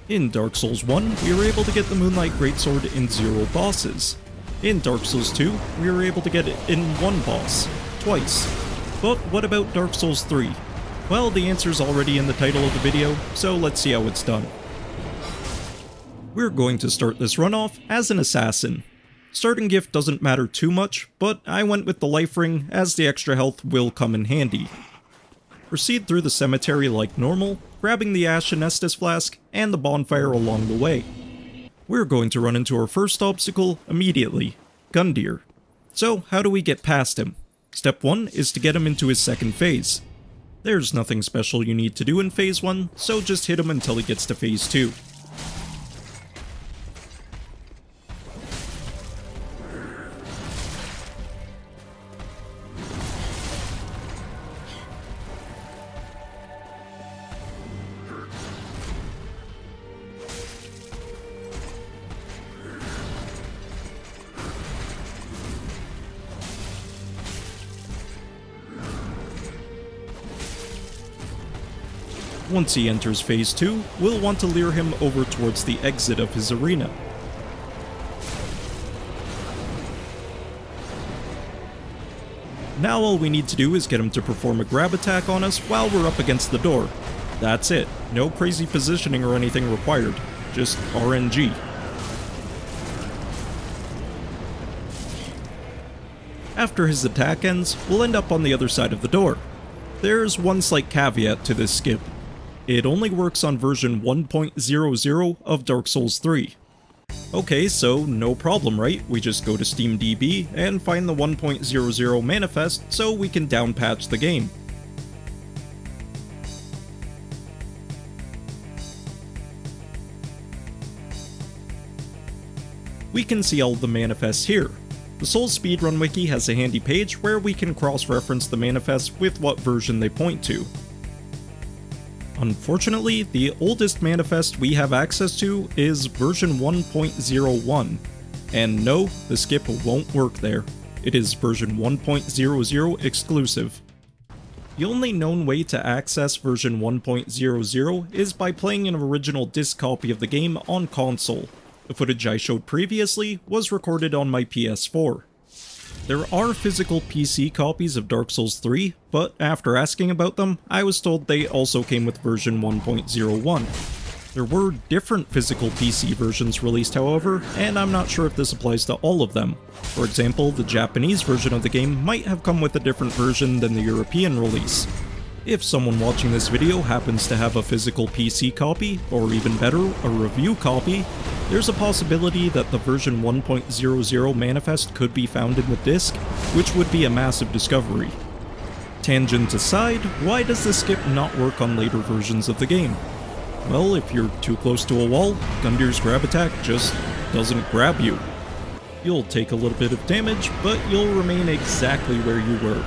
In Dark Souls 1, we were able to get the Moonlight Greatsword in 0 bosses. In Dark Souls 2, we were able to get it in 1 boss, twice. But what about Dark Souls 3? Well, the answer's already in the title of the video, so let's see how it's done. We're going to start this run off as an assassin. Starting gift doesn't matter too much, but I went with the life ring as the extra health will come in handy. Proceed through the cemetery like normal, grabbing the Ash and Estus flask and the bonfire along the way. We're going to run into our first obstacle immediately, Gundyr. So how do we get past him? Step 1 is to get him into his second phase. There's nothing special you need to do in phase 1, so just hit him until he gets to phase 2. Once he enters phase 2, we'll want to lure him over towards the exit of his arena. Now all we need to do is get him to perform a grab attack on us while we're up against the door. That's it, no crazy positioning or anything required, just RNG. After his attack ends, we'll end up on the other side of the door. There's one slight caveat to this skip. It only works on version 1.00 of Dark Souls 3. Okay, so no problem, right? We just go to SteamDB and find the 1.00 manifest so we can downpatch the game. We can see all the manifests here. The Souls Speedrun Wiki has a handy page where we can cross-reference the manifests with what version they point to. Unfortunately, the oldest manifest we have access to is version 1.01, and no, the skip won't work there. It is version 1.00 exclusive. The only known way to access version 1.00 is by playing an original disc copy of the game on console. The footage I showed previously was recorded on my PS4. There are physical PC copies of Dark Souls 3, but after asking about them, I was told they also came with version 1.01. There were different physical PC versions released, however, and I'm not sure if this applies to all of them. For example, the Japanese version of the game might have come with a different version than the European release. If someone watching this video happens to have a physical PC copy, or even better, a review copy, there's a possibility that the version 1.00 manifest could be found in the disc, which would be a massive discovery. Tangent aside, why does this skip not work on later versions of the game? Well, if you're too close to a wall, Gundyr's grab attack just doesn't grab you. You'll take a little bit of damage, but you'll remain exactly where you were.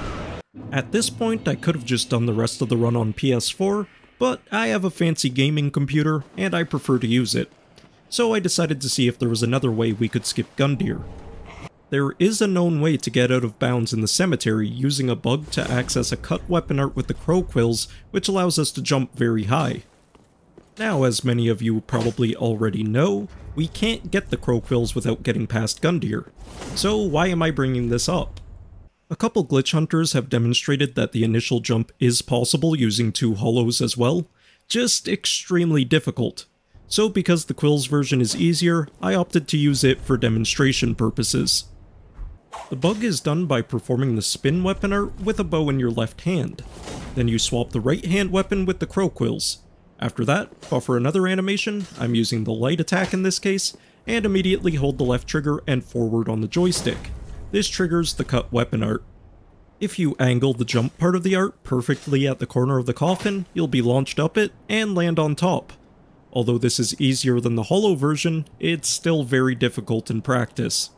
At this point, I could have just done the rest of the run on PS4, but I have a fancy gaming computer, and I prefer to use it. So I decided to see if there was another way we could skip Gundyr. There is a known way to get out of bounds in the cemetery using a bug to access a cut weapon art with the crow quills, which allows us to jump very high. Now, as many of you probably already know, we can't get the crow quills without getting past Gundyr. So why am I bringing this up? A couple glitch hunters have demonstrated that the initial jump is possible using 2 hollows as well, just extremely difficult. So because the Quills version is easier, I opted to use it for demonstration purposes. The bug is done by performing the spin weapon art with a bow in your left hand. Then you swap the right hand weapon with the crow quills. After that, buffer another animation, I'm using the light attack in this case, and immediately hold the left trigger and forward on the joystick. This triggers the cut weapon art. If you angle the jump part of the art perfectly at the corner of the coffin, you'll be launched up it and land on top. Although this is easier than the hollow version, it's still very difficult in practice.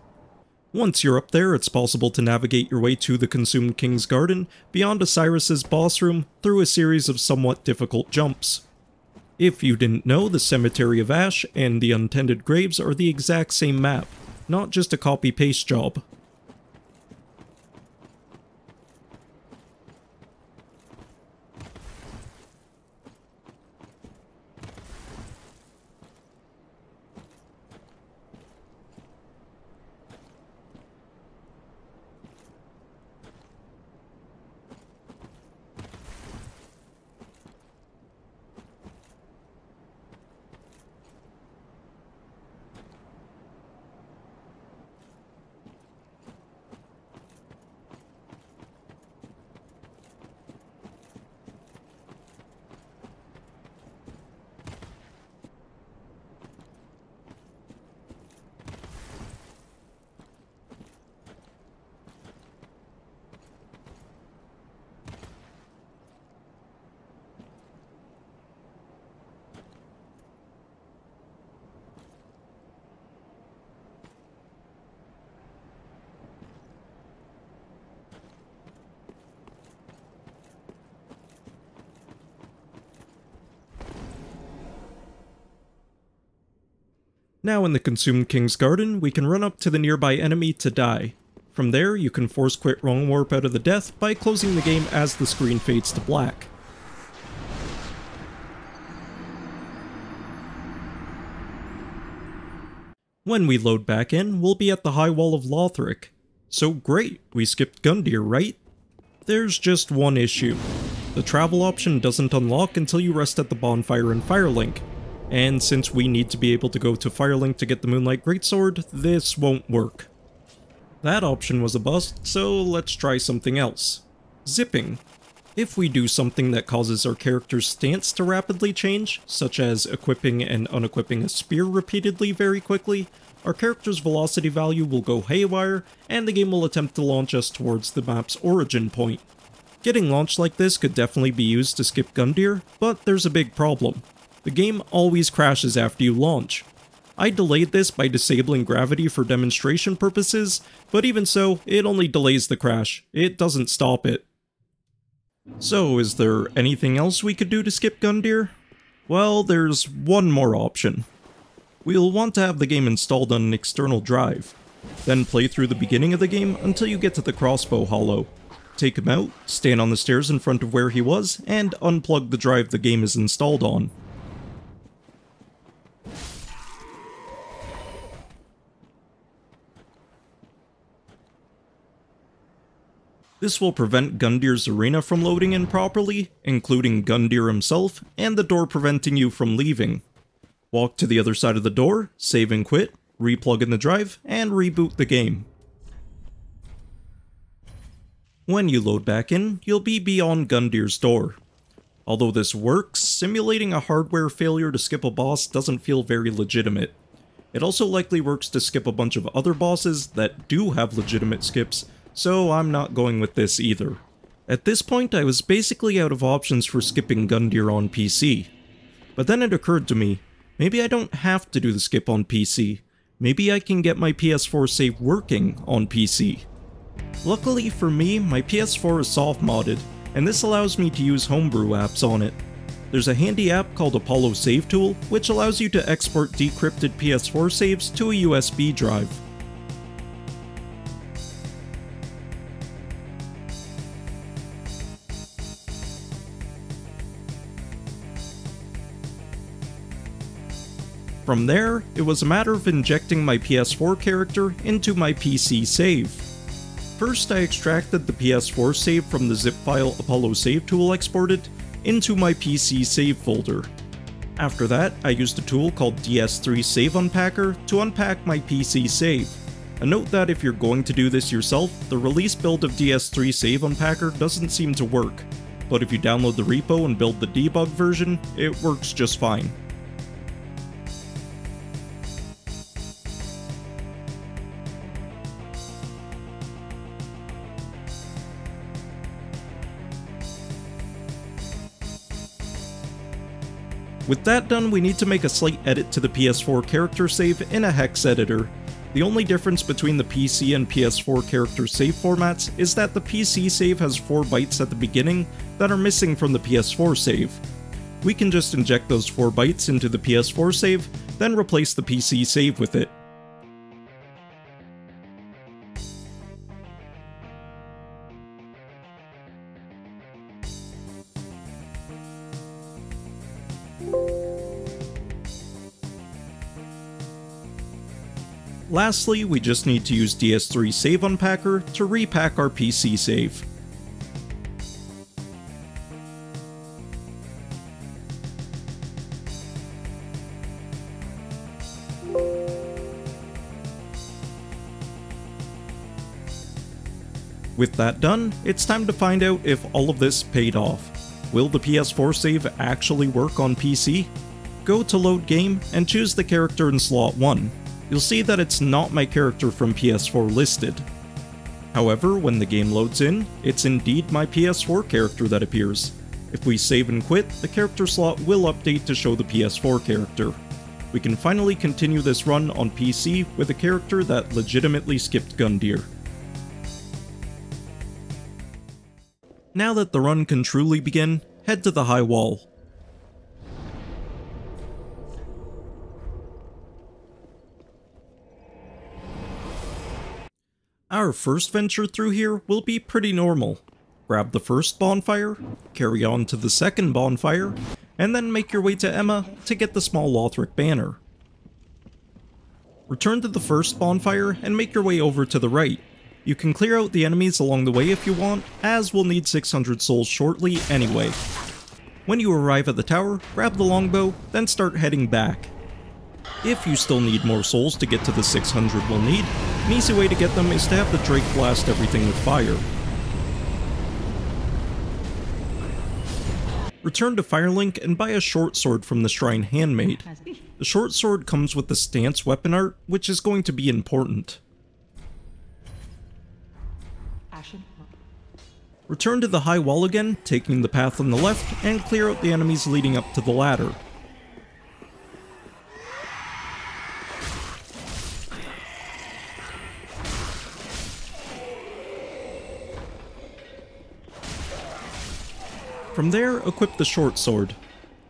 Once you're up there, it's possible to navigate your way to the Consumed King's Garden, beyond Osiris's boss room, through a series of somewhat difficult jumps. If you didn't know, the Cemetery of Ash and the Untended Graves are the exact same map, not just a copy-paste job. Now in the Consumed King's Garden, we can run up to the nearby enemy to die. From there, you can force quit Wrong Warp out of the death by closing the game as the screen fades to black. When we load back in, we'll be at the High Wall of Lothric. So great, we skipped Gundyr, right? There's just one issue. The travel option doesn't unlock until you rest at the bonfire in Firelink, and since we need to be able to go to Firelink to get the Moonlight Greatsword, this won't work. That option was a bust, so let's try something else. Zipping. If we do something that causes our character's stance to rapidly change, such as equipping and unequipping a spear repeatedly very quickly, our character's velocity value will go haywire, and the game will attempt to launch us towards the map's origin point. Getting launched like this could definitely be used to skip Gundyr, but there's a big problem. The game always crashes after you launch. I delayed this by disabling gravity for demonstration purposes, but even so, it only delays the crash. It doesn't stop it. So, is there anything else we could do to skip Gundyr? Well, there's one more option. We'll want to have the game installed on an external drive, then play through the beginning of the game until you get to the crossbow hollow. Take him out, stand on the stairs in front of where he was, and unplug the drive the game is installed on. This will prevent Gundyr's arena from loading in properly, including Gundyr himself, and the door preventing you from leaving. Walk to the other side of the door, save and quit, replug in the drive, and reboot the game. When you load back in, you'll be beyond Gundyr's door. Although this works, simulating a hardware failure to skip a boss doesn't feel very legitimate. It also likely works to skip a bunch of other bosses that do have legitimate skips, so I'm not going with this either. At this point, I was basically out of options for skipping Gundyr on PC. But then it occurred to me, maybe I don't have to do the skip on PC. Maybe I can get my PS4 save working on PC. Luckily for me, my PS4 is soft modded, and this allows me to use homebrew apps on it. There's a handy app called Apollo Save Tool, which allows you to export decrypted PS4 saves to a USB drive. From there, it was a matter of injecting my PS4 character into my PC save. First, I extracted the PS4 save from the zip file Apollo Save Tool exported into my PC save folder. After that, I used a tool called DS3 Save Unpacker to unpack my PC save. A note that if you're going to do this yourself, the release build of DS3 Save Unpacker doesn't seem to work, but if you download the repo and build the debug version, it works just fine. With that done, we need to make a slight edit to the PS4 character save in a hex editor. The only difference between the PC and PS4 character save formats is that the PC save has 4 bytes at the beginning that are missing from the PS4 save. We can just inject those 4 bytes into the PS4 save, then replace the PC save with it. Lastly, we just need to use DS3 Save Unpacker to repack our PC save. With that done, it's time to find out if all of this paid off. Will the PS4 save actually work on PC? Go to Load Game and choose the character in slot 1. You'll see that it's not my character from PS4 listed. However, when the game loads in, it's indeed my PS4 character that appears. If we save and quit, the character slot will update to show the PS4 character. We can finally continue this run on PC with a character that legitimately skipped Gundyr. Now that the run can truly begin, head to the High Wall. Our first venture through here will be pretty normal. Grab the first bonfire, carry on to the second bonfire, and then make your way to Emma to get the small Lothric banner. Return to the first bonfire and make your way over to the right. You can clear out the enemies along the way if you want, as we'll need 600 souls shortly anyway. When you arrive at the tower, grab the longbow, then start heading back. If you still need more souls to get to the 600 we'll need, an easy way to get them is to have the Drake blast everything with fire. Return to Firelink and buy a short sword from the Shrine Handmaid. The short sword comes with the stance weapon art, which is going to be important. Return to the high wall again, taking the path on the left, and clear out the enemies leading up to the ladder. From there, equip the short sword.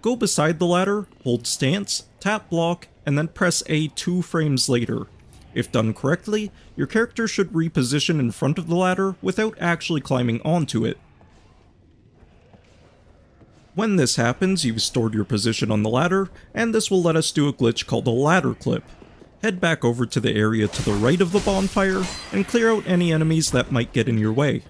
Go beside the ladder, hold stance, tap block, and then press A 2 frames later. If done correctly, your character should reposition in front of the ladder without actually climbing onto it. When this happens, you've stored your position on the ladder, and this will let us do a glitch called a ladder clip. Head back over to the area to the right of the bonfire, and clear out any enemies that might get in your way.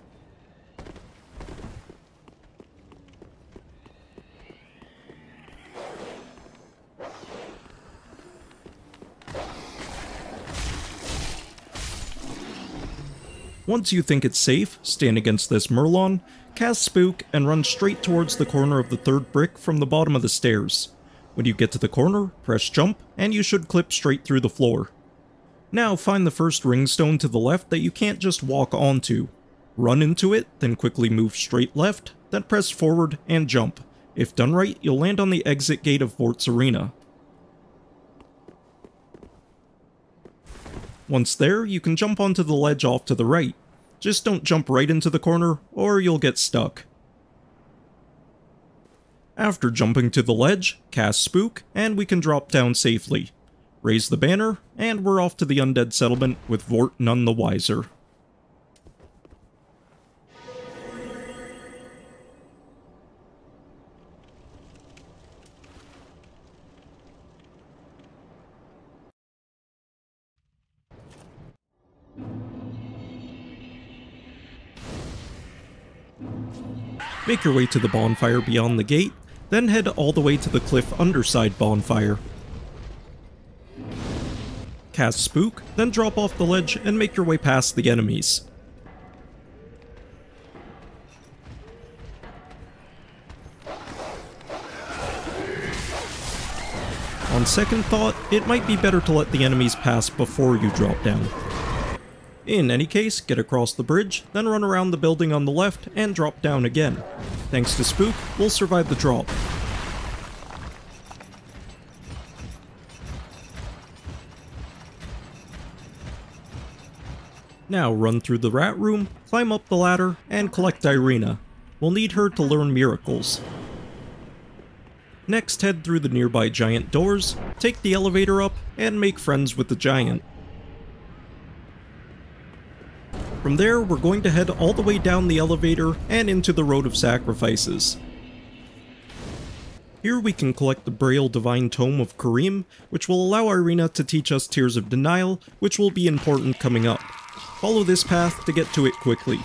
Once you think it's safe, stand against this Murloc, cast Spook, and run straight towards the corner of the third brick from the bottom of the stairs. When you get to the corner, press jump, and you should clip straight through the floor. Now find the first ringstone to the left that you can't just walk onto. Run into it, then quickly move straight left, then press forward and jump. If done right, you'll land on the exit gate of Vort's Arena. Once there, you can jump onto the ledge off to the right. Just don't jump right into the corner, or you'll get stuck. After jumping to the ledge, cast Spook, and we can drop down safely. Raise the banner, and we're off to the Undead Settlement with Vort none the wiser. Make your way to the bonfire beyond the gate, then head all the way to the cliff underside bonfire. Cast Spook, then drop off the ledge and make your way past the enemies. On second thought, it might be better to let the enemies pass before you drop down. In any case, get across the bridge, then run around the building on the left and drop down again. Thanks to Spook, we'll survive the drop. Now run through the rat room, climb up the ladder, and collect Irina. We'll need her to learn miracles. Next, head through the nearby giant doors, take the elevator up, and make friends with the giant. From there, we're going to head all the way down the elevator and into the Road of Sacrifices. Here we can collect the Braille Divine Tome of Karim, which will allow Irina to teach us Tears of Denial, which will be important coming up. Follow this path to get to it quickly.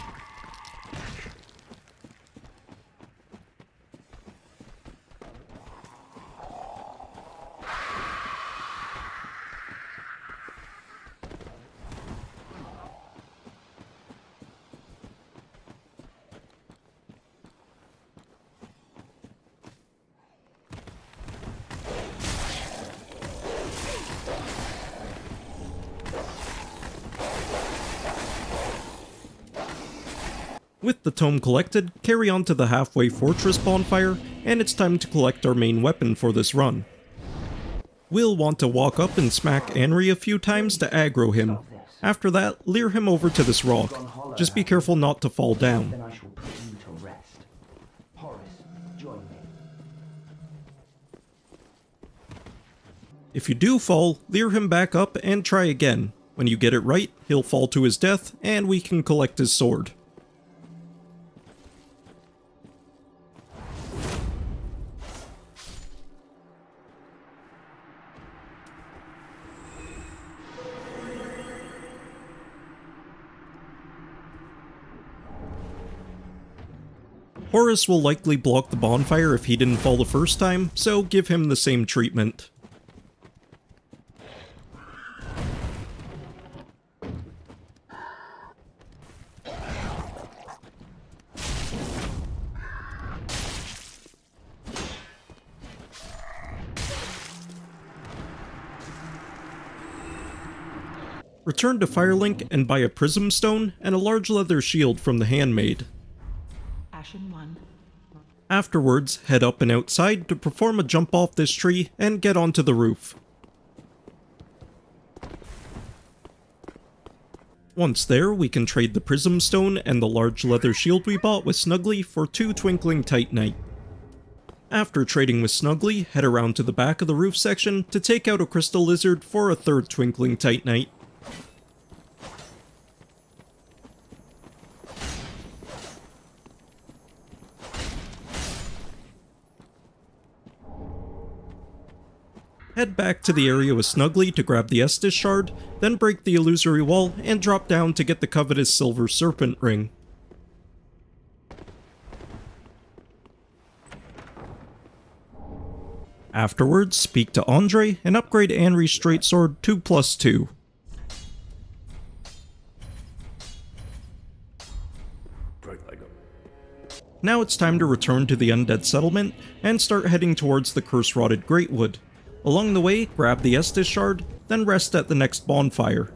With the tome collected, carry on to the halfway fortress bonfire, and it's time to collect our main weapon for this run. We'll want to walk up and smack Anri a few times to aggro him. After that, lure him over to this rock. Just be careful not to fall down. If you do fall, lure him back up and try again. When you get it right, he'll fall to his death, and we can collect his sword. Horus will likely block the bonfire if he didn't fall the first time, so give him the same treatment. Return to Firelink and buy a prism stone and a large leather shield from the handmaid. Afterwards, head up and outside to perform a jump off this tree and get onto the roof. Once there, we can trade the prism stone and the large leather shield we bought with Snuggly for 2 twinkling titanite. After trading with Snuggly, head around to the back of the roof section to take out a crystal lizard for a 3rd twinkling titanite. Head back to the area with Snuggly to grab the Estus shard, then break the illusory wall and drop down to get the covetous silver serpent ring. Afterwards, speak to Andre and upgrade Anri's straight sword to +2. Now it's time to return to the undead settlement and start heading towards the curse-rotted Greatwood. Along the way, grab the Estus shard, then rest at the next bonfire.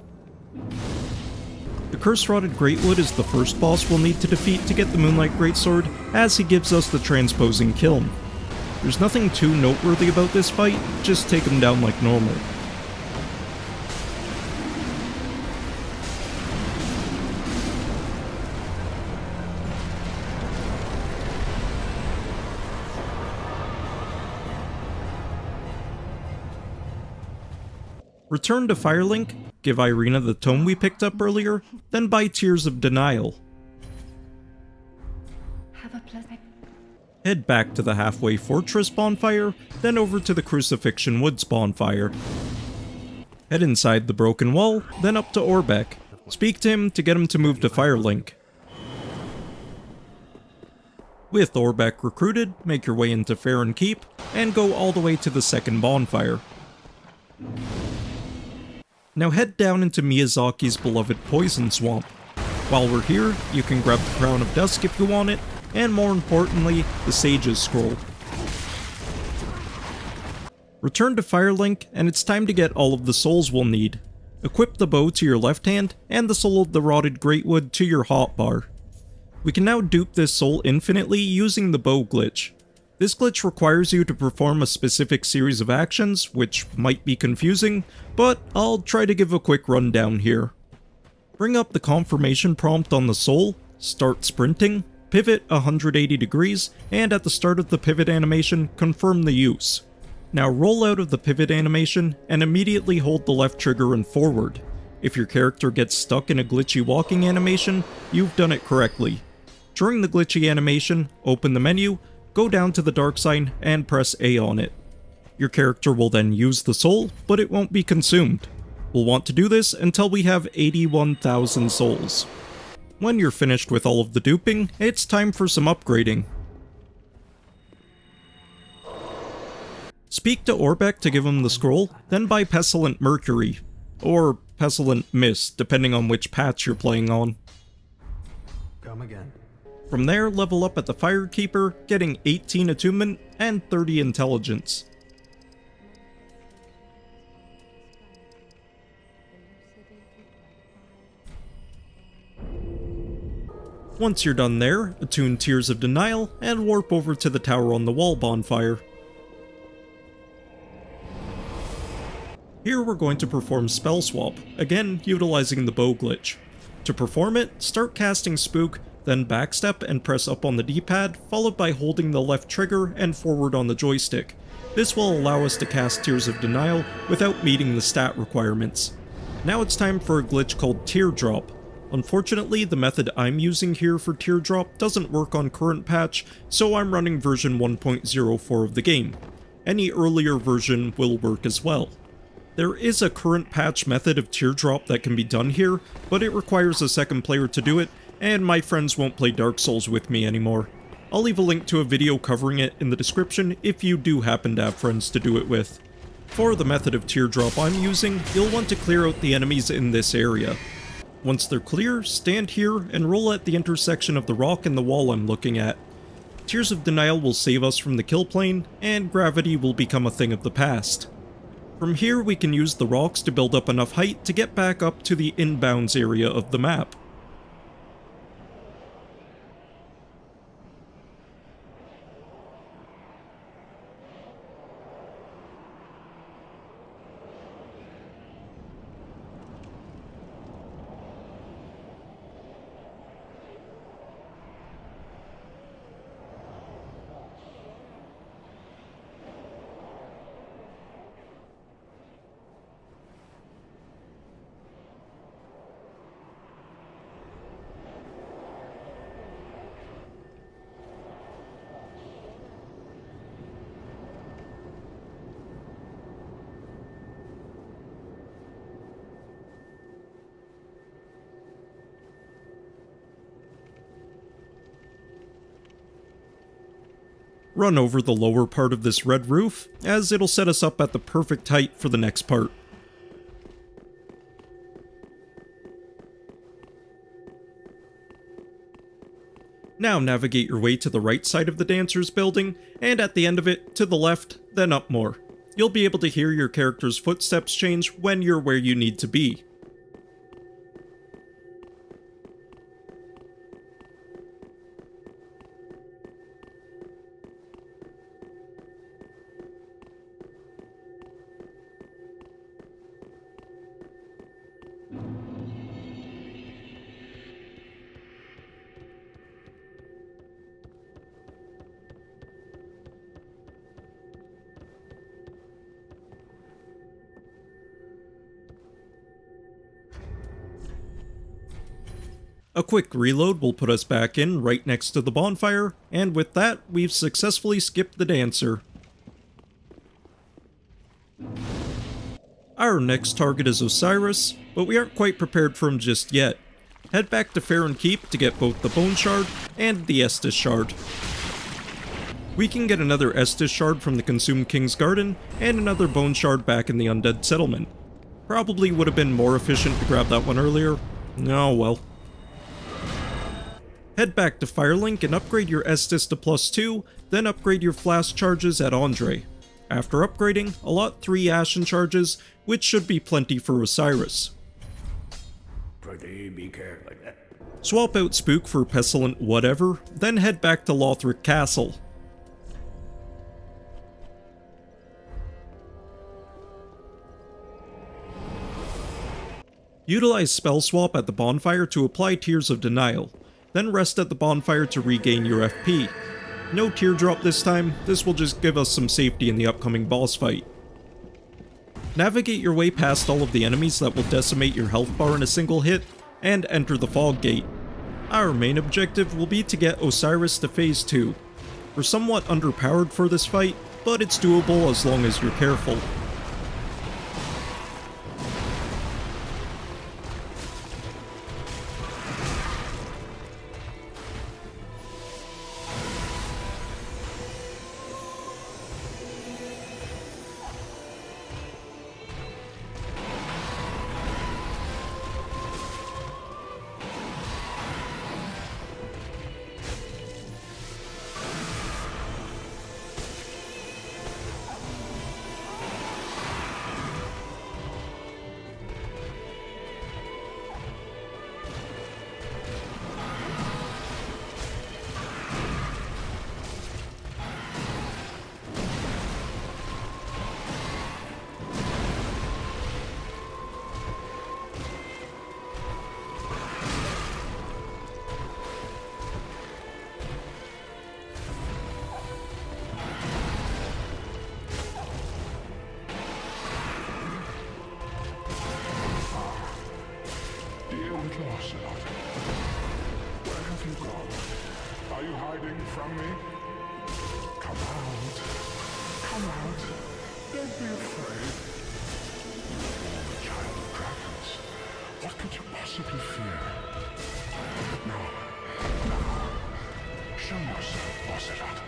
The curse-rotted Greatwood is the first boss we'll need to defeat to get the Moonlight Greatsword, as he gives us the transposing kiln. There's nothing too noteworthy about this fight, just take him down like normal. Return to Firelink, give Irina the tome we picked up earlier, then buy Tears of Denial. Head back to the Halfway Fortress bonfire, then over to the Crucifixion Woods bonfire. Head inside the broken wall, then up to Orbeck. Speak to him to get him to move to Firelink. With Orbeck recruited, make your way into Farron Keep, and go all the way to the second bonfire. Now head down into Miyazaki's beloved Poison Swamp. While we're here, you can grab the Crown of Dusk if you want it, and more importantly, the Sage's Scroll. Return to Firelink, and it's time to get all of the souls we'll need. Equip the bow to your left hand, and the soul of the Rotted Greatwood to your hotbar. We can now dupe this soul infinitely using the bow glitch. This glitch requires you to perform a specific series of actions, which might be confusing, but I'll try to give a quick rundown here. Bring up the confirmation prompt on the soul, start sprinting, pivot 180 degrees, and at the start of the pivot animation, confirm the use. Now roll out of the pivot animation, and immediately hold the left trigger and forward. If your character gets stuck in a glitchy walking animation, you've done it correctly. During the glitchy animation, open the menu, go down to the dark sign, and press A on it. Your character will then use the soul, but it won't be consumed. We'll want to do this until we have 81,000 souls. When you're finished with all of the duping, it's time for some upgrading. Speak to Orbeck to give him the scroll, then buy Pestilent Mercury, or Pestilent Mist, depending on which patch you're playing on. Come again. From there, level up at the Firekeeper, getting 18 attunement and 30 intelligence. Once you're done there, attune Tears of Denial, and warp over to the Tower on the Wall bonfire. Here we're going to perform Spell Swap, again utilizing the bow glitch. To perform it, start casting Spook, then backstep and press up on the D-pad, followed by holding the left trigger and forward on the joystick. This will allow us to cast Tears of Denial without meeting the stat requirements. Now it's time for a glitch called Teardrop. Unfortunately, the method I'm using here for Teardrop doesn't work on current patch, so I'm running version 1.04 of the game. Any earlier version will work as well. There is a current patch method of Teardrop that can be done here, but it requires a second player to do it, and my friends won't play Dark Souls with me anymore. I'll leave a link to a video covering it in the description if you do happen to have friends to do it with. For the method of Teardrop I'm using, you'll want to clear out the enemies in this area. Once they're clear, stand here and roll at the intersection of the rock and the wall I'm looking at. Tears of Denial will save us from the kill plane, and gravity will become a thing of the past. From here we can use the rocks to build up enough height to get back up to the inbounds area of the map. Run over the lower part of this red roof, as it'll set us up at the perfect height for the next part. Now navigate your way to the right side of the Dancer's building, and at the end of it, to the left, then up more. You'll be able to hear your character's footsteps change when you're where you need to be. A quick reload will put us back in right next to the bonfire, and with that, we've successfully skipped the Dancer. Our next target is Osiris, but we aren't quite prepared for him just yet. Head back to Farron Keep to get both the Bone Shard and the Estus Shard. We can get another Estus Shard from the Consumed King's Garden, and another Bone Shard back in the Undead Settlement. Probably would have been more efficient to grab that one earlier. Oh well. Head back to Firelink and upgrade your Estus to +2, then upgrade your Flask charges at Andre. After upgrading, allot 3 Ashen charges, which should be plenty for Osiris. Swap out Spook for Pestilent whatever, then head back to Lothric Castle. Utilize Spell Swap at the bonfire to apply Tears of Denial. Then rest at the bonfire to regain your FP. No Teardrop this time, this will just give us some safety in the upcoming boss fight. Navigate your way past all of the enemies that will decimate your health bar in a single hit, and enter the Fog Gate. Our main objective will be to get Osiris to Phase 2. We're somewhat underpowered for this fight, but it's doable as long as you're careful. Little Ocelot, where have you gone? Are you hiding from me? Come out. Come out. Don't be afraid. You're the child of dragons. What could you possibly fear? Now, show yourself, Ocelot.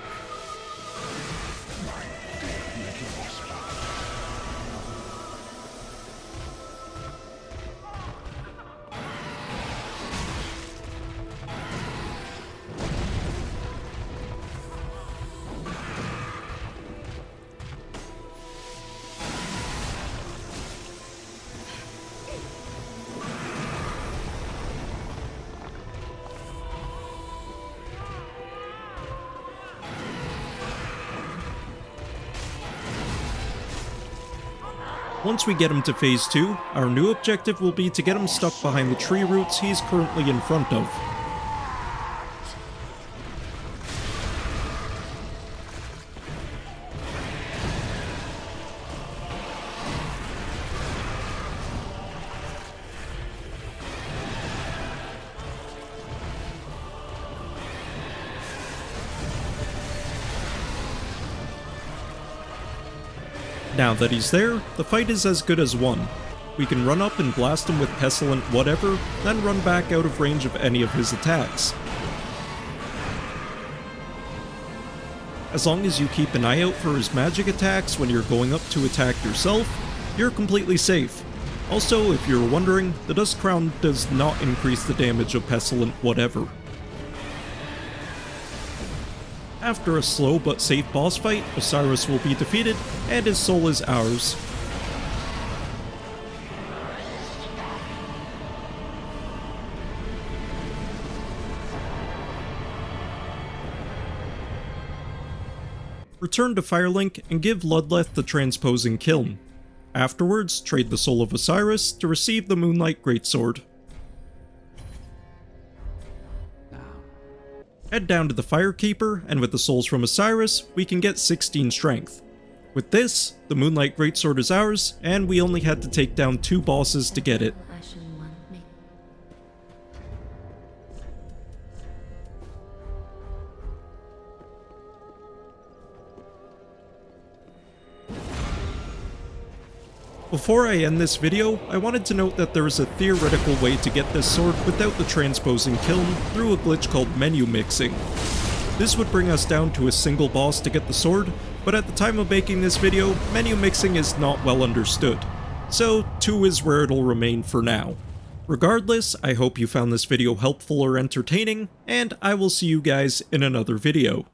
My dear little Ocelot. Once we get him to phase 2, our new objective will be to get him stuck behind the tree roots he's currently in front of. Now that he's there, the fight is as good as won. We can run up and blast him with Pestilent whatever, then run back out of range of any of his attacks. As long as you keep an eye out for his magic attacks when you're going up to attack yourself, you're completely safe. Also, if you're wondering, the Dust Crown does not increase the damage of Pestilent whatever. After a slow but safe boss fight, Osiris will be defeated, and his soul is ours. Return to Firelink and give Ludleth the transposing kiln. Afterwards, trade the soul of Osiris to receive the Moonlight Greatsword. Head down to the Firekeeper, and with the souls from Osiris, we can get 16 strength. With this, the Moonlight Greatsword is ours, and we only had to take down 2 bosses to get it. Before I end this video, I wanted to note that there is a theoretical way to get this sword without the transposing kiln through a glitch called menu mixing. This would bring us down to a single boss to get the sword, but at the time of making this video, menu mixing is not well understood, so 2 is where it'll remain for now. Regardless, I hope you found this video helpful or entertaining, and I will see you guys in another video.